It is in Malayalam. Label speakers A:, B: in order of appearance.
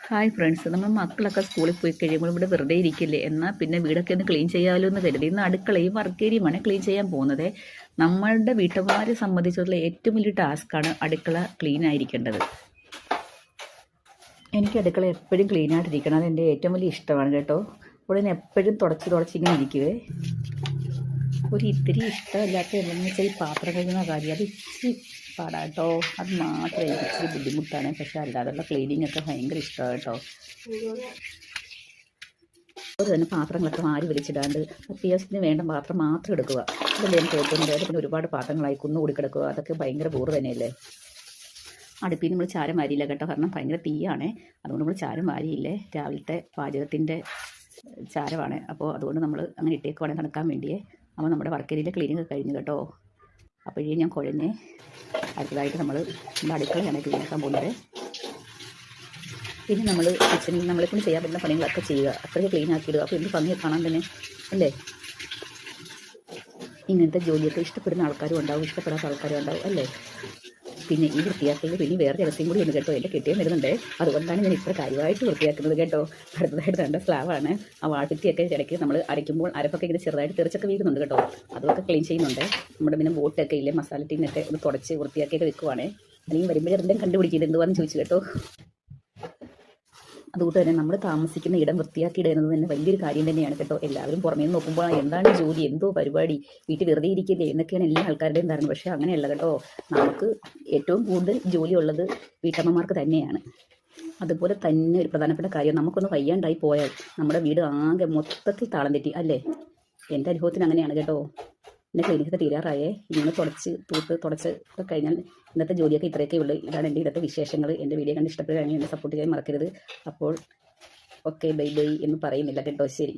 A: ഹായ് ഫ്രണ്ട്സ്, നമ്മൾ മക്കളൊക്കെ സ്കൂളിൽ പോയി കഴിയുമ്പോൾ ഇവിടെ വെറുതെ ഇരിക്കില്ലേ, എന്നാൽ പിന്നെ വീടൊക്കെ ഒന്ന് ക്ലീൻ ചെയ്യാമല്ലോ എന്ന് കരുതി ഇന്ന് അടുക്കളയും വർക്കേരിയുമാണ് ക്ലീൻ ചെയ്യാൻ പോകുന്നത്. നമ്മളുടെ വീട്ടമ്മമാരെ സംബന്ധിച്ചുള്ള ഏറ്റവും വലിയ ടാസ്ക്കാണ് അടുക്കള ക്ലീൻ ആയിരിക്കേണ്ടത്. എനിക്ക് അടുക്കള എപ്പോഴും ക്ലീൻ ആയിട്ടിരിക്കണം, അത് എൻ്റെ ഏറ്റവും വലിയ ഇഷ്ടമാണ് കേട്ടോ. ഉടനെ എപ്പോഴും തുടച്ചിങ്ങനെ ഇരിക്കുവേ. ഒരു ഇത്തിരി ഇഷ്ടമില്ലാത്ത എന്താണെന്ന് വെച്ചാൽ ഈ പാത്രം കഴുകുന്ന കാര്യം, അത് ഇച്ചിരി പാടാട്ടോ. അത് മാത്രമേ ഇച്ചിരി ബുദ്ധിമുട്ടാണ്. പക്ഷേ അല്ലാതെയുള്ള ക്ലീനിങ് ഒക്കെ ഭയങ്കര ഇഷ്ടമാണ് കേട്ടോ. അതുപോലെ തന്നെ പാത്രങ്ങളൊക്കെ മാറി വലിച്ചിടാണ്ട് അത്യാവശ്യത്തിന് വേണ്ട പാത്രം മാത്രം എടുക്കുക. അതല്ലേ എനിക്ക് ഏറ്റവും വേറെ. പിന്നെ ഒരുപാട് പാത്രങ്ങളായി കുന്നുകൂടി കിടക്കുക, അതൊക്കെ ഭയങ്കര ബോറ് തന്നെയല്ലേ. അടുപ്പിൽ നമ്മൾ ചാരം വാരിയില്ല കേട്ടോ, കാരണം ഭയങ്കര തീയാണ്. അതുകൊണ്ട് നമ്മൾ ചാരം വാരിയില്ലേ, രാവിലത്തെ പാചകത്തിൻ്റെ ചാരമാണ്. അപ്പോൾ അതുകൊണ്ട് നമ്മൾ അങ്ങനെ ഇട്ടേക്കുവാണെങ്കിൽ തണുക്കാൻ വേണ്ടിയേ. അപ്പോൾ നമ്മുടെ വർക്കേരിയിലെ ക്ലീനിങ് കഴിഞ്ഞു കേട്ടോ. അപ്പോഴേ ഞാൻ കുഴഞ്ഞ് അടുത്തതായിട്ട് നമ്മുടെ അടുക്കളയാണ് ക്ലീൻ ആക്കാൻ പോകുന്നത്. പിന്നെ നമ്മൾ കിച്ചണിൽ നമ്മളെക്കൊണ്ട് ചെയ്യാൻ പറ്റുന്ന പണികളൊക്കെ ചെയ്യുക, അത്രയ്ക്ക് ക്ലീൻ ആക്കിയിടുക. അപ്പോൾ എന്ത് ഭംഗി കാണാൻ തന്നെ അല്ലേ. ഇങ്ങനത്തെ ജോലിയൊക്കെ ഇഷ്ടപ്പെടുന്ന ആൾക്കാരും ഉണ്ടാവും, ഇഷ്ടപ്പെടാത്ത ആൾക്കാരും ഉണ്ടാവും അല്ലേ. പിന്നെ ഈ വൃത്തിയാക്കൽ പിന്നെ വേറെ രഹസ്യം കൂടി ഉണ്ട് കേട്ടോ. എൻ്റെ കെട്ടിയും വരുന്നുണ്ട്, അതുകൊണ്ടാണ് ഞാൻ ഇത്ര കാര്യമായിട്ട് വൃത്തിയാക്കുന്നത് കേട്ടോ. അടുത്തതായിട്ട് രണ്ട് സ്ലാവാണ്. ആ വാഴത്തിയൊക്കെ ഇടയ്ക്ക് നമ്മൾ അരയ്ക്കുമ്പോൾ അരപ്പൊക്കെ ഇങ്ങനെ ചെറുതായിട്ട് തെറിച്ചൊക്കെ വീഴുന്നുണ്ട് കേട്ടോ. അതൊക്കെ ക്ലീൻ ചെയ്യുന്നുണ്ട്. നമ്മുടെ പിന്നെ ബോട്ടൊക്കെ ഇല്ലേ, മസാല ടീനൊക്കെ ഒന്ന് തുടച്ച് വൃത്തിയാക്കിയൊക്കെ വെക്കുവാണ്. അല്ലെങ്കിൽ വരുമ്പോഴേ എന്തെങ്കിലും കണ്ടുപിടിക്കുന്നത് എന്തുവാന്ന് ചോദിച്ചു കേട്ടോ. അതുകൊണ്ട് തന്നെ നമ്മൾ താമസിക്കുന്ന ഇടം വൃത്തിയാക്കിയിടുന്നത് തന്നെ വലിയൊരു കാര്യം തന്നെയാണ് കേട്ടോ. എല്ലാവരും പുറമേ നിന്ന് നോക്കുമ്പോൾ എന്താണ് ജോലി, എന്തോ പരിപാടി, വീട്ടിൽ വെറുതെ ഇരിക്കില്ലേ എന്നൊക്കെയാണ് എല്ലാ ആൾക്കാരുടെയും ധാരണ. പക്ഷേ അങ്ങനെയല്ല കേട്ടോ. നമുക്ക് ഏറ്റവും കൂടുതൽ ജോലിയുള്ളത് വീട്ടമ്മമാർക്ക് തന്നെയാണ്. അതുപോലെ തന്നെ ഒരു പ്രധാനപ്പെട്ട കാര്യം, നമുക്കൊന്ന് വയ്യാണ്ടായി പോയാൽ നമ്മുടെ വീട് ആകെ മൊത്തത്തിൽ താളം തെറ്റി അല്ലേ. എൻ്റെ അനുഭവത്തിന് അങ്ങനെയാണ് കേട്ടോ. പിന്നെ ക്ലിനിക്കൊക്കെ തീരാറായേ. ഇങ്ങനെ തുടച്ച് കഴിഞ്ഞാൽ ഇന്നത്തെ ജോലിയൊക്കെ ഇത്രയൊക്കെ ഉള്ളൂ. ഇതാണ് എൻ്റെ ഇന്നത്തെ വിശേഷങ്ങൾ. എൻ്റെ വീഡിയോ കണ്ട് ഇഷ്ടപ്പെടുകയാണെങ്കിൽ എന്നെ സപ്പോർട്ട് ചെയ്യാൻ മറക്കരുത്. അപ്പോൾ ഓക്കെ, ബൈ ബൈ എന്ന് പറയുന്നില്ല കേട്ടോ. ശരി.